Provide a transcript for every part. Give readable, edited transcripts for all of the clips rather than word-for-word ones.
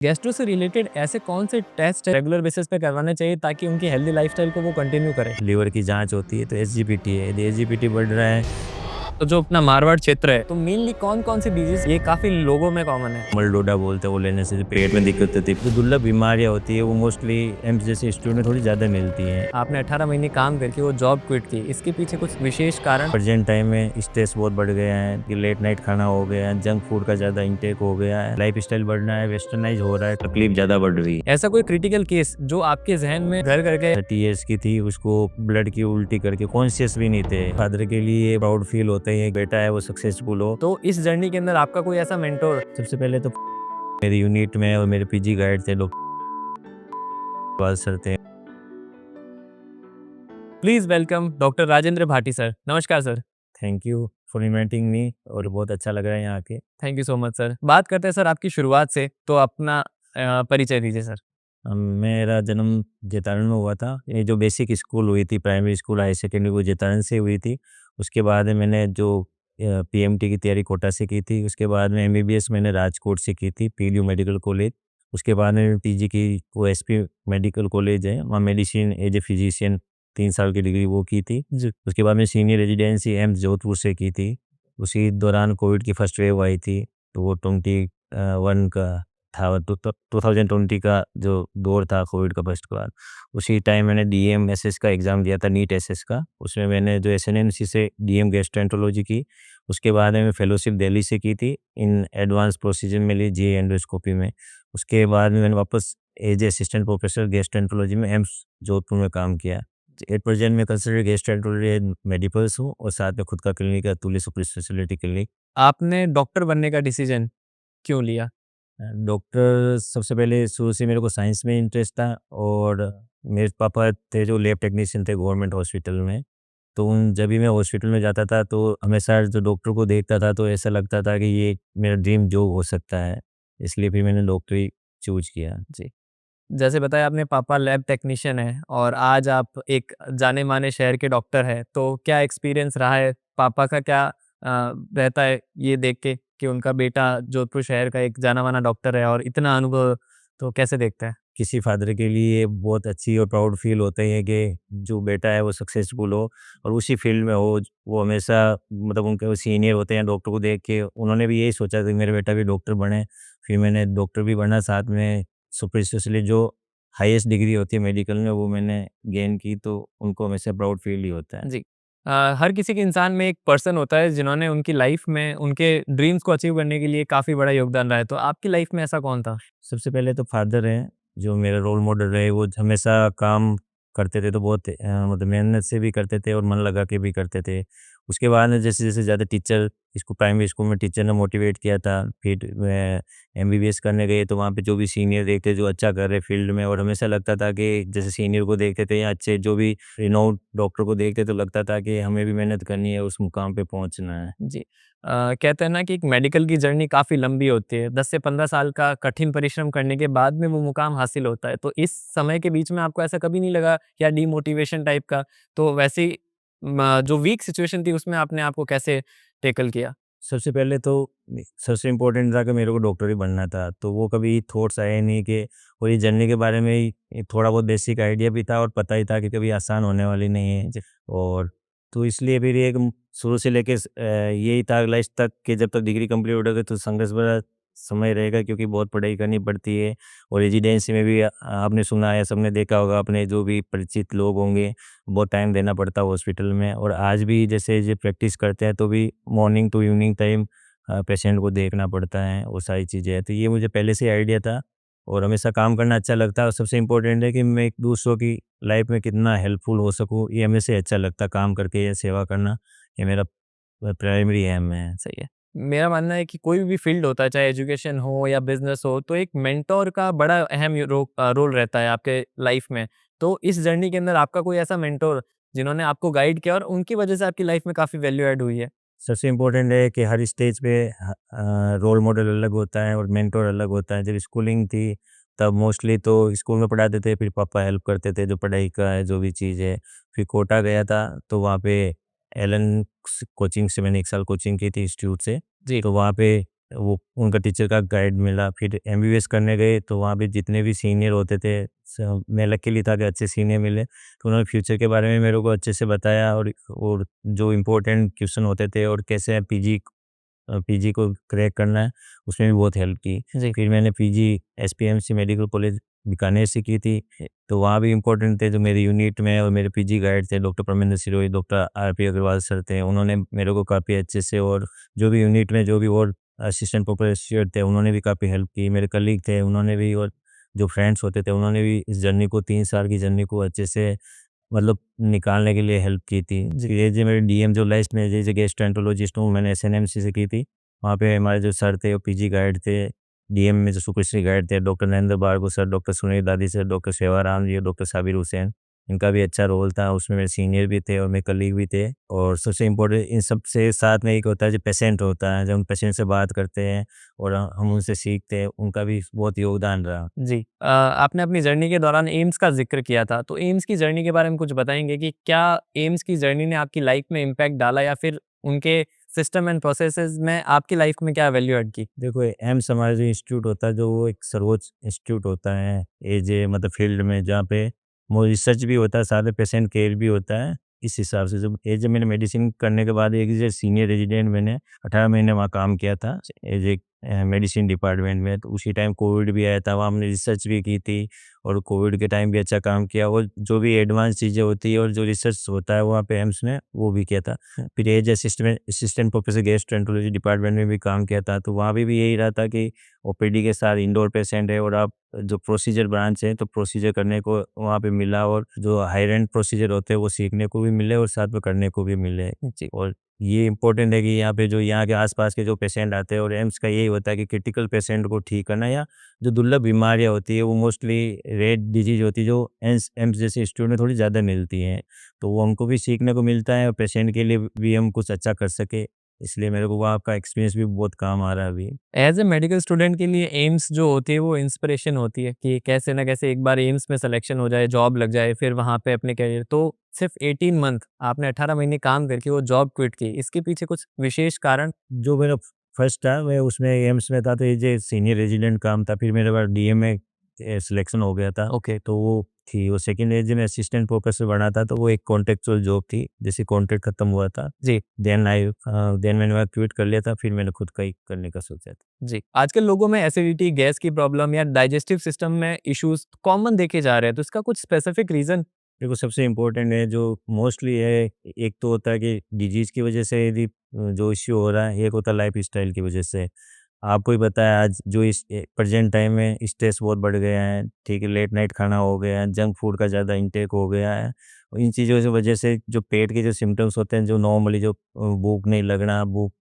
Gastro से related ऐसे कौन से टेस्ट रेगुलर बेसिस पे करवाने चाहिए ताकि उनकी हेल्दी लाइफस्टाइल को वो कंटिन्यू करें? लीवर की जांच होती है तो एसजीपीटी है, यदि एसजीपीटी बढ़ रहा है। तो जो अपना मारवाड़ क्षेत्र है, तो मेनली कौन-कौन सी डिजीज़ ये काफ़ी लोगों में कॉमन है? मलडोडा बोलते हैं, वो लेने से पेट में दिक्कत होती है। जो दुर्लभ बीमारियां होती है वो मोस्टली एम्स जैसे इंस्टीट्यूट में थोड़ी ज़्यादा मिलती हैं। आपने 18 महीने काम करके वो जॉब क्विट की, इसके पीछे कुछ विशेष कारण? प्रेजेंट टाइम में स्ट्रेस बहुत बढ़ गया है कि लेट नाइट खाना हो गया है, जंक फूड का ज़्यादा इंटेक हो गया है, लाइफ स्टाइल बढ़ना है, वेस्टर्नाइज हो रहा है, तकलीफ ज़्यादा बढ़ रही है। ऐसा कोई क्रिटिकल केस जो आपके ज़हन में घर करके 30 ईयर्स की थी, उसको ब्लड की उल्टी करके कॉन्शियस भी नहीं थे। फादर के लिए प्राउड फील होता है, बेटा है वो सक्सेसफुल हो। तो इस जर्नी के अंदर आपका कोई ऐसा मेंटर? सबसे पहले तो मेरे यूनिट में और मेरे पीजी गाइड थे, डॉक्टर सर थे। Please welcome doctor Rajendra Bhati sir. नमस्कार सर। Thank you for inviting me और बहुत अच्छा लग रहा है यहाँ आके। Thank you so much sir. बात करते हैं सर आपकी शुरुआत से, तो अपना परिचय दीजिए सर। मेरा जन्म जैतारण में हुआ था। ये जो बेसिक स्कूल हुई थी, प्राइमरी स्कूल, हाई सेकेंडरी, वो जैतारण से हुई थी। उसके बाद मैंने जो पीएमटी की तैयारी कोटा से की थी। उसके बाद में एमबीबीएस मैंने राजकोट से की थी, पीयू मेडिकल कॉलेज। उसके बाद में पीजी की वो एसपी मेडिकल कॉलेज है, वहाँ मेडिसिन एज ए फिजिशियन 3 साल की डिग्री वो की थी। जी। उसके बाद में सीनियर रेजिडेंसी एम्स जोधपुर से की थी। उसी दौरान कोविड की फर्स्ट वेव आई थी, तो वो 21 का था, 2020 का जो दौर था कोविड का फर्स्ट का। उसी टाइम मैंने डीएम एसएस का एग्ज़ाम दिया था, नीट एसएस का। उसमें मैंने जो एसएनएमसी से डीएम गैस्ट्रोएंटरोलॉजी की। उसके बाद में फेलोशिप दिल्ली से की थी, इन एडवांस प्रोसीजर में ली जीए एंडोस्कोपी में। उसके बाद में मैंने वापस as a assistant professor gastroenterology में एम्स जोधपुर में काम किया। एट प्रेजेंट में कंसिडर गैस्ट्रोएंटरोलॉजी मेडिकल्स हूँ और साथ में खुद का क्लिनिक है, तुल्य सुपर स्पेशलिटी क्लिनिक। आपने डॉक्टर बनने का डिसीजन क्यों लिया? डॉक्टर सबसे पहले शुरू से मेरे को साइंस में इंटरेस्ट था और मेरे पापा थे जो लैब टेक्नीशियन थे गवर्नमेंट हॉस्पिटल में। तो उन जब भी मैं हॉस्पिटल में जाता था तो हमेशा जो डॉक्टर को देखता था तो ऐसा लगता था कि ये मेरा ड्रीम जॉब हो सकता है। इसलिए फिर मैंने डॉक्टरी चूज किया। जी। जैसे बताया आपने पापा लैब टेक्नीशियन हैं और आज आप एक जाने-माने शहर के डॉक्टर हैं, तो क्या एक्सपीरियंस रहा है? पापा का क्या रहता है ये देख के कि उनका बेटा जोधपुर शहर का एक जाना-माना डॉक्टर है और इतना अनुभव, तो कैसे देखते हैं? किसी फादर के लिए बहुत अच्छी और प्राउड फील होता है कि जो बेटा है वो सक्सेसफुल हो और उसी फील्ड में हो। वो हमेशा मतलब उनके वो सीनियर होते हैं डॉक्टर को देख के, उन्होंने भी यही सोचा था कि मेरा बेटा भी डॉक्टर बने। फिर मैंने डॉक्टर भी बना, साथ में सुपर स्पेशलिस्ट जो हाईएस्ट डिग्री होती है मेडिकल में वो मैंने गेन की, तो उनको हमेशा प्राउड फील ही होता है। जी। हर किसी के इंसान में एक पर्सन होता है जिन्होंने उनकी लाइफ में उनके ड्रीम्स को अचीव करने के लिए काफ़ी बड़ा योगदान रहा है, तो आपकी लाइफ में ऐसा कौन था? सबसे पहले तो फादर हैं, जो मेरा रोल मॉडल रहे। वो हमेशा काम करते थे तो बहुत मतलब मेहनत से भी करते थे और मन लगा के भी करते थे। उसके बाद में जैसे-जैसे ज़्यादा टीचर इसको प्राइमरी स्कूल में टीचर ने मोटिवेट किया था। फिर मैं एमबीबीएस करने गए तो वहाँ पे जो भी सीनियर देखते जो अच्छा कर रहे फील्ड में, और हमेशा लगता था कि जैसे सीनियर को देखते थे या अच्छे जो भी रिनाउंड डॉक्टर को देखते तो लगता था कि हमें भी मेहनत करनी है, उस मुकाम पे पहुँचना है। जी। कहते हैं ना कि एक मेडिकल की जर्नी काफ़ी लंबी होती है। 10 से 15 साल का कठिन परिश्रम करने के बाद में वो मुकाम हासिल होता है। तो इस समय के बीच में आपको ऐसा कभी नहीं लगा या डिमोटिवेशन टाइप का? तो वैसी जो वीक सिचुएशन थी उसमें आपने आपको कैसे टैकल किया? सबसे पहले तो सबसे इम्पोर्टेंट था कि मेरे को डॉक्टर ही बनना था, तो वो कभी थॉट्स आए नहीं कि, और ये जर्नी के बारे में ही थोड़ा बहुत बेसिक आइडिया भी था और पता ही था कि कभी आसान होने वाली नहीं है। जी। और तो इसलिए फिर एक शुरू से लेके यही था लास्ट तक कि जब तक डिग्री कंप्लीट हो गई तो संघर्ष भरा समय रहेगा, क्योंकि बहुत पढ़ाई करनी पड़ती है। और रेजिडेंसी में भी आपने सुना है, सबने देखा होगा, अपने जो भी परिचित लोग होंगे, बहुत टाइम देना पड़ता है हॉस्पिटल में। और आज भी जैसे जो प्रैक्टिस करते हैं तो भी morning to evening time patient को देखना पड़ता है, वो सारी चीज़ें हैं। तो ये मुझे पहले से आइडिया था और हमेशा काम करना अच्छा लगता है, और सबसे इम्पोर्टेंट है कि मैं एक दूसरों की लाइफ में कितना हेल्पफुल हो सकूँ, ये हमें से अच्छा लगता है। काम करके या सेवा करना, ये मेरा प्राइमरी एम है। सही है। मेरा मानना है कि कोई भी फ़ील्ड होता है, चाहे एजुकेशन हो या बिज़नेस हो, तो एक मेंटर का बड़ा अहम रोल रहता है आपके लाइफ़ में। तो इस जर्नी के अंदर आपका कोई ऐसा मेंटर जिन्होंने आपको गाइड किया और उनकी वजह से आपकी लाइफ़ में काफ़ी वैल्यू ऐड हुई है? सबसे इम्पोर्टेंट है कि हर स्टेज पे रोल मॉडल अलग होता है और मेंटर अलग होता है। जब स्कूलिंग थी तब मोस्टली तो स्कूल में पढ़ाते थे, फिर पापा हेल्प करते थे जो पढ़ाई का है, जो भी चीज़ है। फिर कोटा गया था तो वहाँ पे एलन कोचिंग से मैंने 1 साल कोचिंग की थी इंस्टीट्यूट से। जी। तो वहाँ पे वो उनका टीचर का गाइड मिला। फिर एमबीबीएस करने गए तो वहाँ पे जितने भी सीनियर होते थे, मैं लकीली था कि अच्छे सीनियर मिले, तो उन्होंने फ्यूचर के बारे में मेरे को अच्छे से बताया, और जो इम्पोर्टेंट क्वेश्चन होते थे और कैसे पीजी को क्रैक करना है, उसमें भी बहुत हेल्प की। जी, फिर मैंने पीजी एसपीएमसी मेडिकल कॉलेज बीकानेर से की थी, तो वहाँ भी इम्पोर्टेंट थे जो मेरे यूनिट में, और मेरे पीजी गाइड थे doctor Parminder Sirohi, doctor RP Agarwal sir थे। उन्होंने मेरे को काफ़ी अच्छे से, और जो भी यूनिट में जो भी और असिस्टेंट प्रोफेसर थे उन्होंने भी काफ़ी हेल्प की। मेरे कलीग थे उन्होंने भी, और जो फ्रेंड्स होते थे उन्होंने भी इस जर्नी को, 3 साल की जर्नी को अच्छे से मतलब निकालने के लिए हेल्प की थी। जी, ये जो मेरे डीएम जो लास्ट में जैसे गैस्ट्रोएंटरोलॉजिस्ट हूँ, मैंने एसएनएमसी से की थी। वहाँ पे हमारे जो सर थे वो पीजी गाइड थे। डीएम में जो सुपरस्टार गाइड थे doctor Narendra Bhargav sir, doctor Sunil Dadi sir, doctor Sewaram जी और डॉक्टर साबिर हुसैन। इनका भी अच्छा रोल था, उसमें मेरे सीनियर भी थे और मेरे कलीग भी थे। और सबसे इम्पोर्टेंट इन सब से साथ में एक होता है जो पेशेंट होता है, जब हम पेशेंट से बात करते हैं और हम उनसे सीखते हैं, उनका भी बहुत योगदान रहा। जी। आपने अपनी जर्नी के दौरान एम्स का ज़िक्र किया था, तो एम्स की जर्नी के बारे में कुछ बताएँगे कि क्या एम्स की जर्नी ने आपकी लाइफ़ में इम्पैक्ट डाला या फिर उनके सिस्टम एंड प्रोसेसेस में आपकी लाइफ़ में क्या वैल्यू ऐड की? देखो, एम्स हमारा जो इंस्टीट्यूट होता है, जो वो एक सर्वोच्च इंस्टीट्यूट होता है एज ए मतलब फील्ड में, जहाँ पे वो रिसर्च भी होता है, साथ में पेशेंट केयर भी होता है। इस हिसाब से जब एज ए मैंने मेडिसिन करने के बाद एक सीनियर रेजिडेंट मैंने 18 महीने वहाँ काम किया था एज ए मेडिसिन डिपार्टमेंट में। तो उसी टाइम कोविड भी आया था, वहाँ हमने रिसर्च भी की थी, और कोविड के टाइम भी अच्छा काम किया, और जो भी एडवांस चीज़ें होती है और जो रिसर्च होता है वहाँ पे एम्स में, वो भी किया था। फिर as assistant professor gastroenterology department में भी काम किया था, तो वहाँ भी यही रहा था कि ओपीडी के साथ इंडोर पेशेंट है, और आप जो प्रोसीजर ब्रांच है तो प्रोसीजर करने को वहाँ पे मिला, और जो हाई एंड प्रोसीजर होते हैं वो सीखने को भी मिले और साथ में करने को भी मिले। जी, और ये इम्पोर्टेंट है कि यहाँ पे जो यहाँ के आसपास के जो पेशेंट आते हैं, और एम्स का यही होता है कि क्रिटिकल पेशेंट को ठीक करना, या जो दुर्लभ बीमारियाँ होती है वो मोस्टली रेयर डिजीज होती है, जो एम्स एम्स जैसे इंस्टीट्यूट में थोड़ी ज़्यादा मिलती हैं, तो वो हमको भी सीखने को मिलता है और पेशेंट के लिए भी हम कुछ अच्छा कर सके, इसलिए मेरे को वहाँ का एक्सपीरियंस भी बहुत काम आ रहा है अभी। एज़ अ मेडिकल स्टूडेंट के लिए एम्स जो होती है वो इंस्पिरेशन होती है कि कैसे न कैसे एक बार एम्स में सिलेक्शन हो जाए, जॉब लग जाए, फिर वहाँ पे अपने करियर तो सिर्फ़ 18 मंथ आपने 18 महीने काम करके वो जॉब क्विट की, इसके पीछे कुछ विशेष कारण? जो मेरा फर्स्ट था मैं उसमें एम्स में था, तो ये जो सीनियर रेजिडेंट काम था, फिर मेरे बाद डीएम में सिलेक्शन हो गया था, ओके, तो वो थी। वो सेकंड एज में असिस्टेंट प्रोफेसर बना था, तो वो एक कॉन्ट्रेक्चुअल जॉब थी, जैसे कॉन्ट्रैक्ट खत्म हुआ था, जी। देन मैंने वहाँ क्विट कर लिया था, फिर मैंने खुद का ही करने का सोचा था। जी, आजकल लोगों में एसिडिटी, गैस की प्रॉब्लम या डाइजेस्टिव सिस्टम में इश्यूज़ कॉमन देखे जा रहे हैं, तो इसका कुछ स्पेसिफिक रीज़न? देखो, सबसे इम्पोर्टेंट है जो मोस्टली है, एक तो होता है कि डिजीज़ की वजह से यदि जो इश्यू हो रहा है, एक होता है लाइफ़स्टाइल की वजह से। आपको ही पता है आज जो इस प्रेजेंट टाइम में स्ट्रेस बहुत बढ़ गया है, ठीक है, लेट नाइट खाना हो गया है, जंक फूड का ज़्यादा इंटेक हो गया है। और इन चीज़ों की वजह से जो पेट के जो सिम्पटम्स होते हैं, जो नॉर्मली जो भूख नहीं लगना, भूख,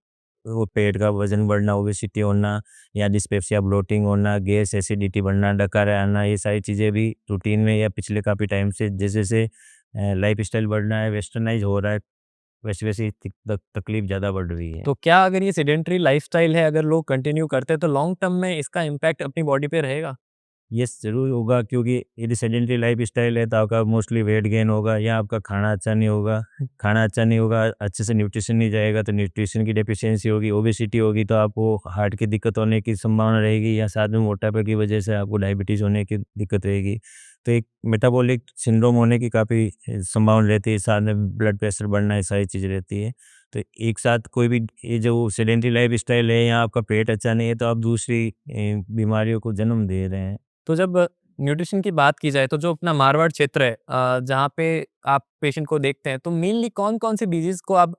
वो पेट का वज़न बढ़ना, ओबेसिटी होना, या डिस्पेप्सिया, ब्लोटिंग होना, गैस, एसिडिटी बढ़ना, डकार आना, ये सारी चीज़ें भी रूटीन में या पिछले काफ़ी टाइम से जैसे-जैसे लाइफ़स्टाइल बढ़ना है, वेस्टर्नाइज़ हो रहा है, वैसे-वैसे तकलीफ़ ज़्यादा बढ़ रही है। तो क्या अगर ये सेडेंटरी लाइफ़स्टाइल है, अगर लोग कंटिन्यू करते हैं, तो लॉन्ग टर्म में इसका इम्पैक्ट अपनी बॉडी पे रहेगा? यस, ज़रूर होगा, क्योंकि यदि सेडेंटरी लाइफ़स्टाइल है तो आपका मोस्टली वेट गेन होगा, या आपका खाना अच्छा नहीं होगा। खाना अच्छा नहीं होगा, अच्छे से न्यूट्रिशन नहीं जाएगा, तो न्यूट्रिशन की डेफिशिएंसी होगी, ओबेसिटी होगी, तो आपको हार्ट की दिक्कत होने की संभावना रहेगी, या साथ में मोटापे की वजह से आपको डायबिटीज़ होने की दिक्कत रहेगी। तो एक मेटाबॉलिक सिंड्रोम होने की काफ़ी संभावना रहती है, साथ में ब्लड प्रेशर बढ़ना, ये सारी चीज़ें रहती है। तो एक साथ कोई भी ये जो सेडेंटरी लाइफ़स्टाइल है, या आपका पेट अच्छा नहीं है, तो आप दूसरी बीमारियों को जन्म दे रहे हैं। तो जब न्यूट्रिशन की बात की जाए, तो जो अपना मारवाड़ क्षेत्र है जहाँ पे आप पेशेंट को देखते हैं, तो मेनली कौन-कौन सी डिज़ीज़ को आप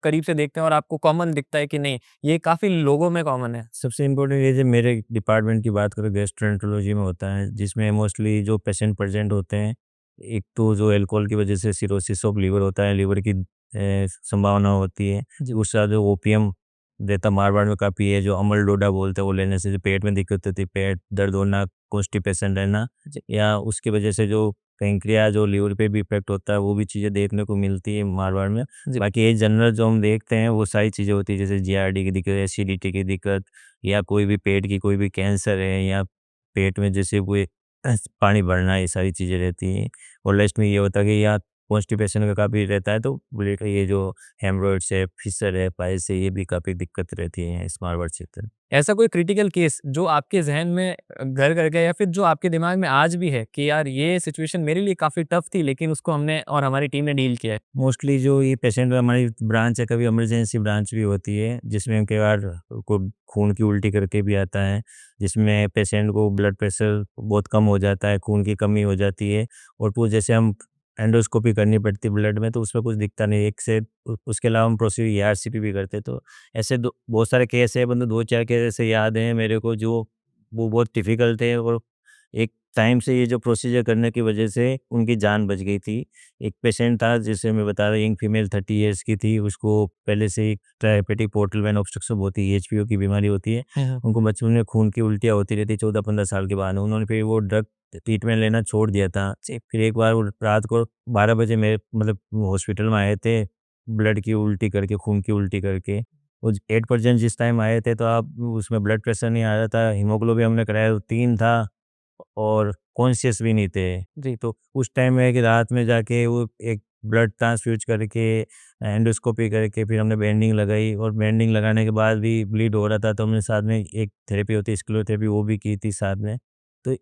करीब से देखते हैं और आपको कॉमन दिखता है कि नहीं, ये काफ़ी लोगों में कॉमन है? सबसे इम्पोर्टेंट ये जो मेरे डिपार्टमेंट की बात करें, गैस्ट्रोएंटरोलॉजी में होता है, जिसमें मोस्टली जो पेशेंट प्रेजेंट होते हैं, एक तो जो अल्कोहल की वजह से सिरोसिस ऑफ लीवर होता है, लीवर की संभावना होती है। जी। दूसरा जो ओपियम रहता मारवाड़ में काफ़ी है, जो अमल डोडा बोलते हैं, वो लेने से जो पेट में दिक्कत होती है, पेट दर्द होना, कॉन्स्टिपेशन रहना, जी, या उसकी वजह से जो पैंक्रियाज जो लीवर पे भी इफेक्ट होता है, वो भी चीज़ें देखने को मिलती है मारवाड़ में। जी, बाकी ये जनरल जो हम देखते हैं वो सारी चीज़ें होती है, जैसे जीआरडी की दिक्कत, एसिडिटी की दिक्कत, या कोई भी पेट की कोई भी कैंसर है, या पेट में जैसे कोई पानी भरना, ये सारी चीज़ें रहती हैं। और लास्ट में ये होता है कि या कॉन्स्टिपेशन का काफ़ी रहता है, तो ब्लड ये जो हेमरोइड्स है, फिशर है, पाइल्स है, ये भी काफ़ी दिक्कत रहती है इस मारवाड़ क्षेत्र में। ऐसा कोई क्रिटिकल केस जो आपके ज़हन में घर कर गया या फिर जो आपके दिमाग में आज भी है कि यार ये सिचुएशन मेरे लिए काफ़ी टफ थी लेकिन उसको हमने और हमारी टीम ने डील किया है? मोस्टली जो ये पेशेंट हमारी ब्रांच है, कभी इमरजेंसी ब्रांच भी होती है, जिसमें कई बार को खून की उल्टी करके भी आता है, जिसमें पेशेंट को ब्लड प्रेशर बहुत कम हो जाता है, खून की कमी हो जाती है और वो जैसे हम एंडोस्कोपी करनी पड़ती है ब्लड में, तो उसमें कुछ दिखता नहीं, एक से उसके अलावा हम प्रोसीजर ईआरसीपी भी करते हैं। तो ऐसे बहुत सारे केस है, मतलब 2-4 केस ऐसे याद हैं मेरे को, जो वो बहुत डिफ़िकल्ट थे और एक टाइम से ये जो प्रोसीजर करने की वजह से उनकी जान बच गई थी। एक पेशेंट था जिसे मैं बता रहा, यंग फीमेल 30 इयर्स की थी, उसको पहले से ही डायबिटिक पोर्टल वेन ऑब्स्ट्रक्शन होती है, एचपीओ की बीमारी होती है। हुँ, हुँ। उनको बचपन में खून की उल्टियाँ होती रहती 14-15 साल के बाद, उन्होंने फिर वो ड्रग ट्रीटमेंट लेना छोड़ दिया था। फिर एक बार वो रात को 12 बजे मेरे मतलब हॉस्पिटल में आए थे, ब्लड की उल्टी करके, खून की उल्टी करके। वो 8% जिस टाइम आए थे, तो आप उसमें ब्लड प्रेशर नहीं आ रहा था, हीमोग्लोबिन हमने कराया तो 3 था और कॉन्शियस भी नहीं थे। जी। तो उस टाइम में कि रात में जाके वो एक ब्लड ट्रांसफ्यूज़ करके एंडोस्कोपी करके फिर हमने बैंडिंग लगाई और बैंडिंग लगाने के बाद भी ब्लीड हो रहा था, तो हमने साथ में एक थेरेपी होती है स्क्लेरोथेरेपी, वो भी की थी साथ में। तो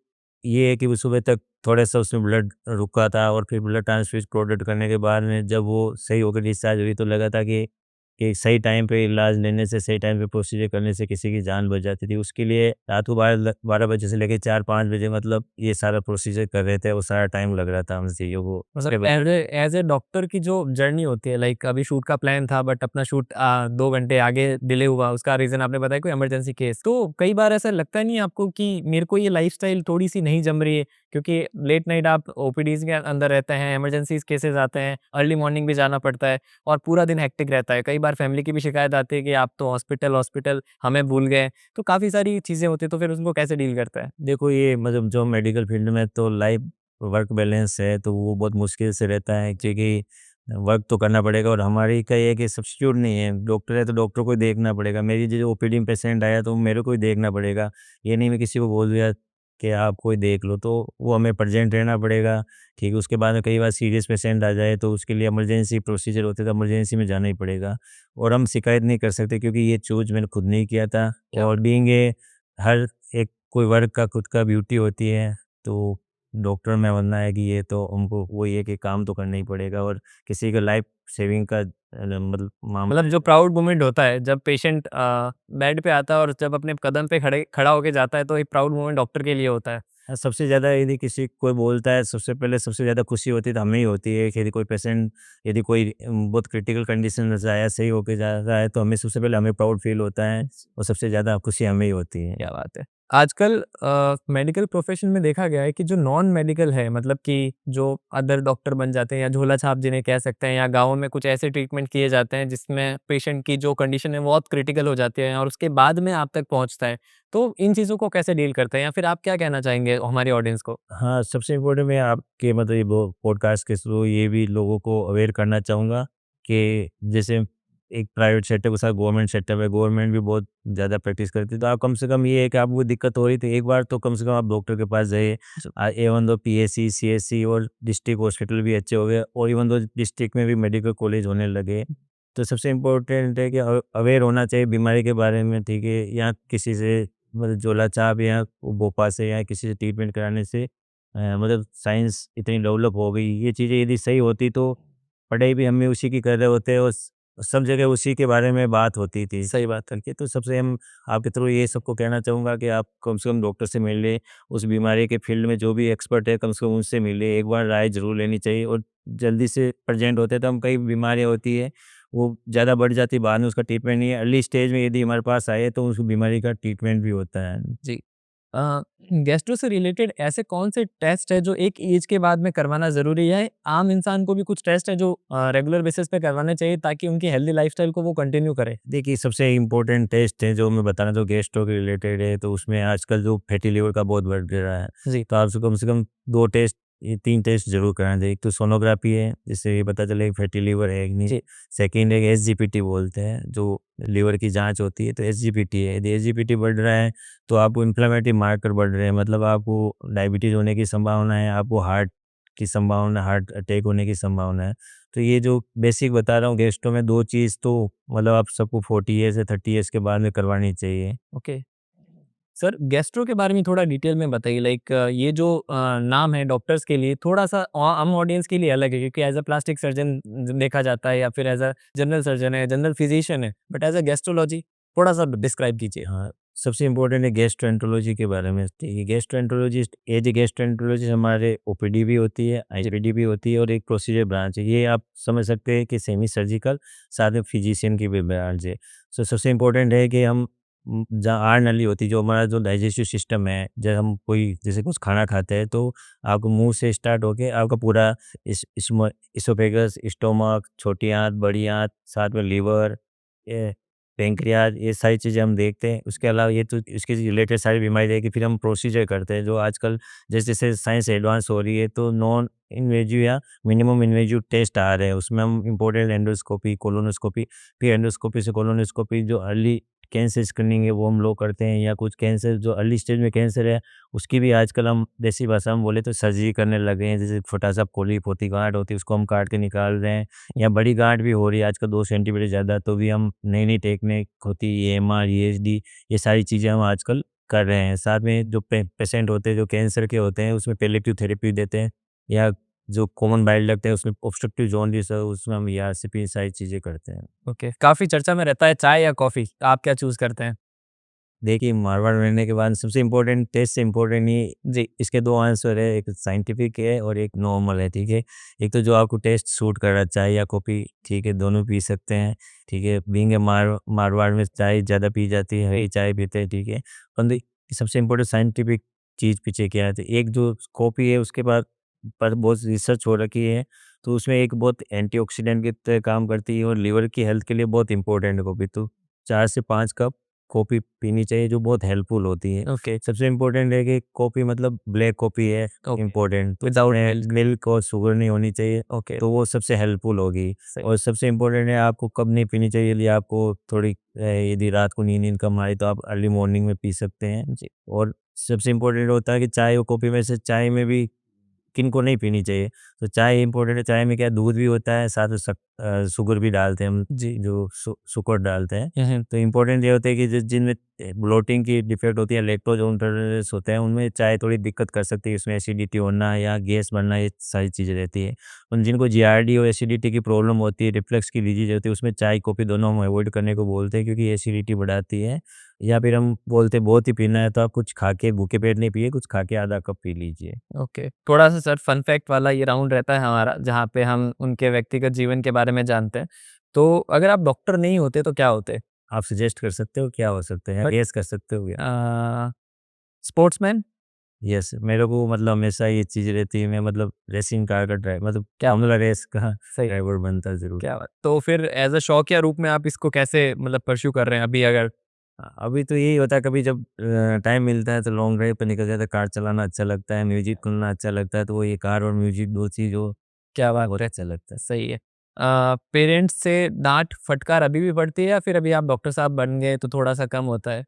ये है कि वो सुबह तक थोड़ा-सा उसमें ब्लड रुका था और फिर ब्लड ट्रांसफ्यूज़ प्रोडक्ट करने के बाद में जब वो सही होकर डिस्चार्ज हुई, तो लगा था कि सही टाइम पे इलाज लेने से, सही टाइम पे प्रोसीजर करने से किसी की जान बच जाती थी। उसके लिए रात को 12 बजे से लेके 4-5 बजे मतलब ये सारा प्रोसीजर कर रहे थे, वो सारा टाइम लग रहा था हमें चीज़ों को मतलब स्टेबल। एज़ ए डॉक्टर की जो जर्नी होती है लाइक अभी शूट का प्लान था बट अपना शूट 2 घंटे आगे डिले हुआ, उसका रीज़न आपने बताया कोई इमरजेंसी केस। तो कई बार ऐसा लगता नहीं है आपको कि मेरे को ये लाइफ़स्टाइल थोड़ी-सी नहीं जम रही है? क्योंकि लेट नाइट आप ओपीडीज़ के अंदर रहते हैं, इमरजेंसीज़ केसेज़ आते हैं, अर्ली मॉर्निंग भी जाना पड़ता है और पूरा दिन हेक्टिक रहता है। कई बार फैमिली की भी शिकायत आती है कि आप तो हॉस्पिटल हमें भूल गए। तो काफ़ी सारी चीज़ें होती हैं, तो फिर उसको कैसे डील करता है? देखो ये मतलब जो मेडिकल फील्ड में तो लाइफ वर्क बैलेंस है, तो वो बहुत मुश्किल से रहता है, क्योंकि वर्क तो करना पड़ेगा और हमारी का ये है कि सब्स्टिट्यूट नहीं है, डॉक्टर है तो डॉक्टर को ही देखना पड़ेगा। मेरी जो ओपीडी में पेशेंट आया तो मेरे को ही देखना पड़ेगा, ये नहीं मैं किसी को बोल दिया कि आप कोई देख लो, तो वो हमें प्रेजेंट रहना पड़ेगा। ठीक है, उसके बाद में कई बार सीरियस पेशेंट आ जाए तो उसके लिए इमरजेंसी प्रोसीजर होते तो इमरजेंसी में जाना ही पड़ेगा और हम शिकायत नहीं कर सकते, क्योंकि ये चूज मैंने खुद नहीं किया था। क्या और बीइंग ए हर एक कोई वर्क का खुद का ब्यूटी होती है, तो डॉक्टर में बनना है कि ये तो उनको वही है कि काम तो करना ही पड़ेगा और किसी का लाइफ सेविंग का मतलब मतलब मामला। जो प्राउड मोमेंट होता है जब पेशेंट बेड पे आता है और जब अपने कदम पे खड़ा होके जाता है तो एक प्राउड मोमेंट डॉक्टर के लिए होता है। सबसे ज़्यादा यदि किसी कोई बोलता है, सबसे पहले सबसे ज़्यादा खुशी होती है तो हमें ही होती है कि यदि कोई पेशेंट, यदि कोई बहुत क्रिटिकल कंडीशन में जाया, सही होके जा रहा है, तो हमें सबसे पहले हमें प्राउड फील होता है और सबसे ज़्यादा खुशी हमें ही होती है। क्या बात है! आजकल मेडिकल प्रोफ़ेशन में देखा गया है कि जो नॉन मेडिकल है मतलब कि जो अदर डॉक्टर बन जाते हैं या झोला छाप जिन्हें कह सकते हैं या गाँव में कुछ ऐसे ट्रीटमेंट किए जाते हैं जिसमें पेशेंट की जो कंडीशन है बहुत क्रिटिकल हो जाती है और उसके बाद में आप तक पहुँचता है। तो इन चीज़ों को कैसे डील करते हैं या फिर आप क्या कहना चाहेंगे हमारी ऑडियंस को? हाँ, सबसे इम्पोर्टेंट मैं आपके मतलब ये पॉडकास्ट के थ्रू ये भी लोगों को अवेयर करना चाहूँगा कि जैसे एक प्राइवेट सेटअप के साथ गवर्नमेंट सेटअप है, गवर्नमेंट भी बहुत ज़्यादा प्रैक्टिस करती है, तो आप कम से कम ये है कि आपको दिक्कत हो रही तो एक बार तो कम से कम आप डॉक्टर के पास जाइए। इवन दो पीएचसी, सीएचसी और डिस्ट्रिक्ट हॉस्पिटल भी अच्छे हो गए और इवन दो डिस्ट्रिक्ट में भी मेडिकल कॉलेज होने लगे। तो सबसे इम्पोर्टेंट है कि अवेयर होना चाहिए बीमारी के बारे में, ठीक है? या किसी से मतलब झोला छाप या भोपा से या किसी से ट्रीटमेंट कराने से मतलब साइंस इतनी डेवलप हो गई, ये चीज़ें यदि सही होती तो पढ़ाई भी हम भी उसी की कर रहे होते और सब जगह उसी के बारे में बात होती थी सही बात। करके। तो सबसे हम आपके थ्रू ये सबको कहना चाहूँगा कि आप कम से कम डॉक्टर से मिल लें, उस बीमारी के फील्ड में जो भी एक्सपर्ट है कम से कम उनसे मिले, एक बार राय ज़रूर लेनी चाहिए और जल्दी से प्रेजेंट होते हैं तो हम कई बीमारियाँ होती है वो ज़्यादा बढ़ जाती है, बाद में उसका ट्रीटमेंट नहीं है, अर्ली स्टेज में यदि हमारे पास आए तो उस बीमारी का ट्रीटमेंट भी होता है। जी। अ, गैस्ट्रो से रिलेटेड ऐसे कौन से टेस्ट है जो एक एज के बाद में करवाना ज़रूरी है? आम इंसान को भी कुछ टेस्ट है जो रेगुलर बेसिस पे करवाने चाहिए ताकि उनकी हेल्दी लाइफ़स्टाइल को वो कंटिन्यू करें? देखिए, सबसे इम्पोर्टेंट टेस्ट है जो मैं बताना तो गैस्ट्रो के रिलेटेड है, तो उसमें आजकल जो फैटी लिवर का बहुत बढ़ रहा है, जी, तो आपको कम से कम 2 टेस्ट, ये 3 टेस्ट ज़रूर कराना चाहिए। एक तो सोनोग्राफी है, जिससे ये पता चले फैटी लिवर है कि नहीं। जी। सेकंड है एसजीपीटी बोलते हैं, जो लिवर की जाँच होती है, तो एसजीपीटी है। यदि एसजीपीटी बढ़ रहा है, तो आपको इन्फ्लेमेटरी मार्कर बढ़ रहे हैं, मतलब आपको डायबिटीज़ होने की संभावना है, आपको हार्ट की संभावना, हार्ट अटैक होने की संभावना है। तो ये जो बेसिक बता रहा हूँ गेस्टों में 2 चीज़ तो मतलब आप सबको 40 ईयर्स या 30 ईयर्स के बाद में करवानी चाहिए। ओके। सर गैस्ट्रो के बारे में थोड़ा डिटेल में बताइए लाइक ये जो नाम है डॉक्टर्स के लिए थोड़ा-सा आम ऑडियंस के लिए अलग है क्योंकि एज़ अ प्लास्टिक सर्जन देखा जाता है या फिर एज़ अ जनरल सर्जन है, जनरल फिजिशियन है, बट एज़ अ गैस्ट्रोलॉजी थोड़ा-सा डिस्क्राइब कीजिए। हाँ, सबसे इम्पोर्टेंट है गैस्ट्रोएंटरोलॉजी के बारे में। देखिए गैस्ट्रोएंटरोलॉजिस्ट एज ए गैस्ट्रोएंटरोलॉजिस्ट हमारे ओपीडी भी होती है, आईपीडी भी होती है और एक प्रोसीजर ब्रांच है। ये आप समझ सकते हैं कि सेमी सर्जिकल साथ में फिजिशियन की भी ब्रांच है। सबसे इम्पोर्टेंट है कि हम जहाँ आहार नली होती है, जो हमारा जो डाइजेस्टिव सिस्टम है, जब हम कोई जैसे कुछ खाना खाते हैं तो आपको मुँह से स्टार्ट होके आपका पूरा इसोफेगस, स्टोमक, छोटी आँत, बड़ी आँत, साथ में लिवर, ये पैंक्रियाज़, ये सारी चीज़ें हम देखते हैं। उसके अलावा ये तो इसके रिलेटेड सारी बीमारी रहेगी, फिर हम प्रोसीजर करते हैं जो आजकल जैसे-जैसे साइंस एडवांस हो रही है तो नॉन इन्वेजिव या मिनिमम इन्वेजिव टेस्ट आ रहे हैं। उसमें हम इम्पोर्टेंट एंडोस्कोपी, कोलोनोस्कोपी, फिर एंडोस्कोपी से कोलोनोस्कोपी जो अर्ली कैंसर स्क्रीनिंग है वो हम लोग करते हैं, या कुछ कैंसर जो अर्ली स्टेज में कैंसर है उसकी भी आजकल हम देसी भाषा में बोले तो सर्जरी करने लगे हैं। जैसे छोटा-सा पॉलिप होती, गाँठ होती है, उसको हम काट के निकाल रहे हैं, या बड़ी गाँठ भी हो रही है आजकल 2 सेंटीमीटर ज़्यादा, तो भी हम नई-नई टेक्निक होती है ईएमआर, ईएचडी, ये सारी चीज़ें हम आजकल कर रहे हैं। साथ में जो पेशेंट होते हैं जो कैंसर के होते हैं उसमें पैलिएटिव थेरेपी देते हैं, या जो कॉमन बाइल डक्ट है उसमें ऑब्स्ट्रक्टिव जॉन्डिस है उसमें हम ईआरसीपी सारी चीज़ें करते हैं। ओके, काफ़ी चर्चा में रहता है चाय या कॉफ़ी, आप क्या चूज़ करते हैं? देखिए, मारवाड़ रहने के बाद सबसे इम्पोर्टेंट टेस्ट से इम्पोर्टेंट ये जी, इसके 2 आंसर है, एक साइंटिफिक है और एक नॉर्मल है, ठीक है? एक तो जो आपको टेस्ट सूट कर रहा है, चाय या कॉफ़ी, ठीक है? दोनों पी सकते हैं, ठीक है? बीइंग ए मारवाड़ में चाय ज़्यादा पी जाती है, हरी चाय पीते हैं, ठीक है? परंतु सबसे इम्पोर्टेंट साइंटिफिक चीज़ पीछे क्या है? तो एक जो कॉफ़ी है उसके बाद पर बहुत रिसर्च हो रखी है, तो उसमें एक बहुत एंटीऑक्सीडेंट की तरह काम करती है और लिवर की हेल्थ के लिए बहुत इम्पोर्टेंट है कॉफ़ी। तो 4 से 5 कप कॉफ़ी पीनी चाहिए जो बहुत हेल्पफुल होती है। ओके, सबसे इम्पोर्टेंट है कि कॉफ़ी मतलब ब्लैक कॉफ़ी है ओके, इम्पोर्टेंट, तो विदाउट उसमें मिल्क, मिल्क और शुगर नहीं होनी चाहिए, ओके, तो वो सबसे हेल्पफुल होगी। सही, और सबसे इम्पोर्टेंट है आपको कब नहीं पीनी चाहिए, यदि आपको थोड़ी यदि रात को नींद कम आए तो आप अर्ली मॉर्निंग में पी सकते हैं। जी, और सबसे इम्पोर्टेंट होता है कि चाय और कॉफ़ी में से चाय में भी किनको नहीं पीनी चाहिए। तो चाय इम्पोर्टेंट है, चाय में क्या दूध भी होता है, साथ में शुगर भी डालते हैं हम, जी, जो शुगर डालते हैं। हुँ, हुँ, तो इम्पोर्टेंट ये होता है कि जिनमें ब्लोटिंग की डिफ़ेक्ट होती है, लैक्टोज़ इंटॉलरेंस होते हैं, उनमें चाय थोड़ी दिक्कत कर सकती है, इसमें एसिडिटी होना या गैस बनना, ये सारी चीज़ें रहती है। उन जिनको जीआरडी और एसिडिटी की प्रॉब्लम होती है, रिफ्लक्स की डिज़ीज़ होती है, उसमें चाय, कॉफ़ी दोनों हम अवॉइड करने को बोलते हैं क्योंकि एसिडिटी बढ़ाती है। या फिर हम बोलते हैं बहुत ही पीना है तो आप कुछ खा के भूखे पेट नहीं पिए, कुछ खा के आधा कप पी लीजिए। ओके। थोड़ा-सा सर फन फैक्ट वाला ये राउंड रहता है हमारा, जहाँ पे हम उनके व्यक्तिगत जीवन के बारे में जानते हैं। तो अगर आप डॉक्टर नहीं होते तो क्या होते? आप सजेस्ट कर सकते हो क्या हो सकता है? बट गेस कर सकते हो क्या? अ, स्पोर्ट्समैन? यस, मेरे को मतलब हमेशा ये चीज़ रहती है, मैं मतलब रेसिंग कार का ड्राइव मतलब क्या फॉर्मूला रेस का सही, ड्राइवर बनता ज़रूर। क्या बात! तो फिर एज़ अ शौकिया रूप में आप इसको कैसे मतलब परस्यू कर रहे हैं अभी अगर अभी तो यही होता है कभी जब टाइम मिलता है तो लॉन्ग ड्राइव पे निकल जाता है, कार चलाना अच्छा लगता है, म्यूज़िक सुनना अच्छा लगता है, तो वो ये कार और म्यूज़िक 2 चीज़ वो क्या बात बहुत है! अच्छा लगता है। सही है। पेरेंट्स से डाँट, फटकार अभी भी पड़ती है या फिर अभी आप डॉक्टर साहब बन गए तो थोड़ा-सा कम होता है?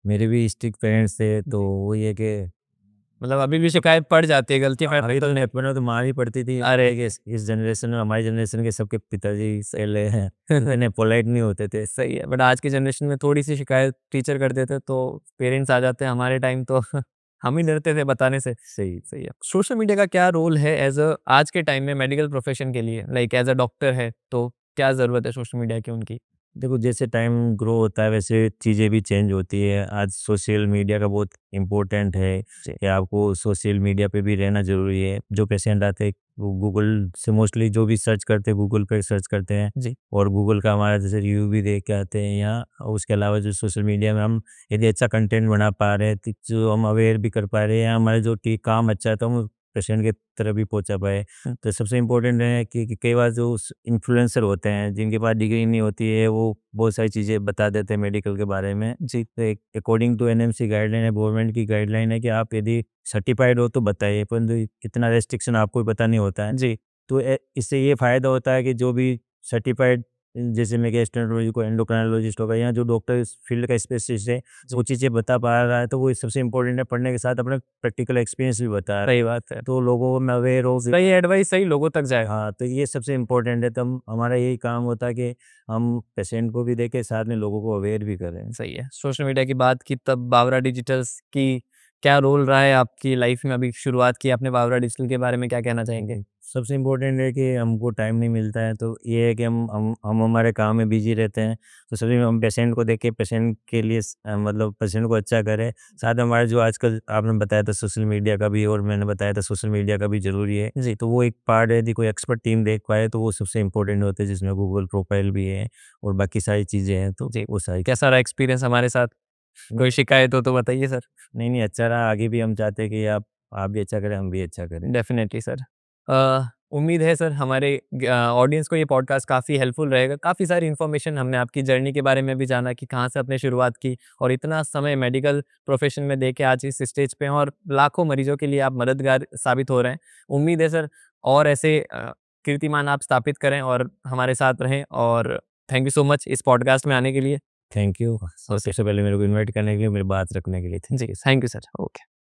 मेरे भी स्ट्रिक्ट पेरेंट्स थे तो जी। वही है कि मतलब अभी भी शिकायत पड़ जाती है, गलती मैं अभी तो बचपन में तो मार ही पड़ती थी, अरे! देखिए इस जनरेशन में हमारी जनरेशन के सबके पिताजी सैले हैं, इतने पोलाइट नहीं होते थे। सही है, बट आज की जनरेशन में थोड़ी-सी शिकायत टीचर कर देते तो पेरेंट्स आ जाते हैं, हमारे टाइम तो हम ही डरते थे बताने से। सही। सही है। सोशल मीडिया का क्या रोल है आज के टाइम में मेडिकल प्रोफेशन के लिए? लाइक एज़ अ डॉक्टर है, तो क्या ज़रूरत है सोशल मीडिया की उनकी? देखो जैसे टाइम ग्रो होता है वैसे चीज़ें भी चेंज होती है। आज सोशल मीडिया का बहुत इम्पोर्टेंट है जी, कि आपको सोशल मीडिया पे भी रहना ज़रूरी है। जो पेशेंट आते हैं वो गूगल से मोस्टली जो भी सर्च करते हैं गूगल पे सर्च करते हैं, जी, और गूगल का हमारा जैसे रिव्यू भी देख के आते हैं, या उसके अलावा जो सोशल मीडिया में हम यदि अच्छा कंटेंट बना पा रहे हैं तो जो हम अवेयर भी कर पा रहे हैं, या हमारा जो काम अच्छा है तो हम पेशेंट के तरफ भी पहुँचा पाए। हुँ, तो सबसे इम्पोर्टेंट है कि कई बार जो इन्फ्लुएंसर होते हैं जिनके पास डिग्री नहीं होती है वो बहुत सारी चीज़ें बता देते हैं मेडिकल के बारे में। जी, तो अकॉर्डिंग टू एनएमसी गाइडलाइन है, गवर्नमेंट की गाइडलाइन है कि आप यदि सर्टिफाइड हो तो बताइए, परंतु इतना रेस्ट्रिक्शन आपको भी पता नहीं होता है। जी, तो इससे ये फ़ायदा होता है कि जो भी सर्टिफाइड जैसे मैं गैस्ट्रोएंटरोलॉजी को एंडोक्राइनोलॉजिस्ट हो गया, या जो डॉक्टर इस फील्ड का स्पेशलिस्ट है, जी। वो चीज़ें बता पा रहा है, तो वो सबसे इम्पोर्टेंट है। पढ़ने के साथ अपना प्रैक्टिकल एक्सपीरियंस भी बता रहा है, सही बात है। तो लोगों को मैं अवेयर हो। सही एडवाइस सही लोगों तक जाए। हाँ, तो ये सबसे इम्पोर्टेंट है। तो हमारा यही काम होता है कि हम पेशेंट को भी देखें, साथ में लोगों को अवेयर भी करें। सही है। सोशल मीडिया की बात की तब बावरा डिजिटल्स की क्या रोल रहा है आपकी लाइफ में? अभी शुरुआत की आपने बावरा डिजिटल के बारे में क्या कहना चाहेंगे? सबसे इम्पोर्टेंट है कि हमको टाइम नहीं मिलता है, तो ये है कि हम हमारे काम में बिजी रहते हैं। तो सबसे हम पेशेंट को देखें, पेशेंट के लिए मतलब पेशेंट को अच्छा करें। साथ में हमारा जो आजकल आपने बताया था सोशल मीडिया का भी, और मैंने बताया था सोशल मीडिया का भी ज़रूरी है। जी, तो वो एक पार्ट है, यदि कोई एक्सपर्ट टीम देख पाए तो वो सबसे इम्पोर्टेंट होता है, जिसमें गूगल प्रोफाइल भी है और बाकी सारी चीज़ें हैं, तो जी। वो सारी कैसा रहा एक्सपीरियंस हमारे साथ? कोई शिकायत हो तो बताइए सर। नहीं, नहीं, अच्छा रहा। आगे भी हम चाहते हैं कि आप भी अच्छा करें, हम भी अच्छा करें। Definitely sir. उम्मीद है सर हमारे ऑडियंस को ये पॉडकास्ट काफ़ी हेल्पफुल रहेगा। काफ़ी सारी इन्फॉर्मेशन हमने आपकी जर्नी के बारे में भी जाना कि कहाँ से आपने शुरुआत की और इतना समय मेडिकल प्रोफ़ेशन में दे के आज इस स्टेज पे हैं और लाखों मरीज़ों के लिए आप मददगार साबित हो रहे हैं। उम्मीद है सर और ऐसे कीर्तिमान आप स्थापित करें और हमारे साथ रहें और थैंक यू सो मच इस पॉडकास्ट में आने के लिए। Thank you. ओके। सबसे पहले मेरे को इनवाइट करने के लिए, मेरी बात रखने के लिए। जी, थैंक यू सर। ओके।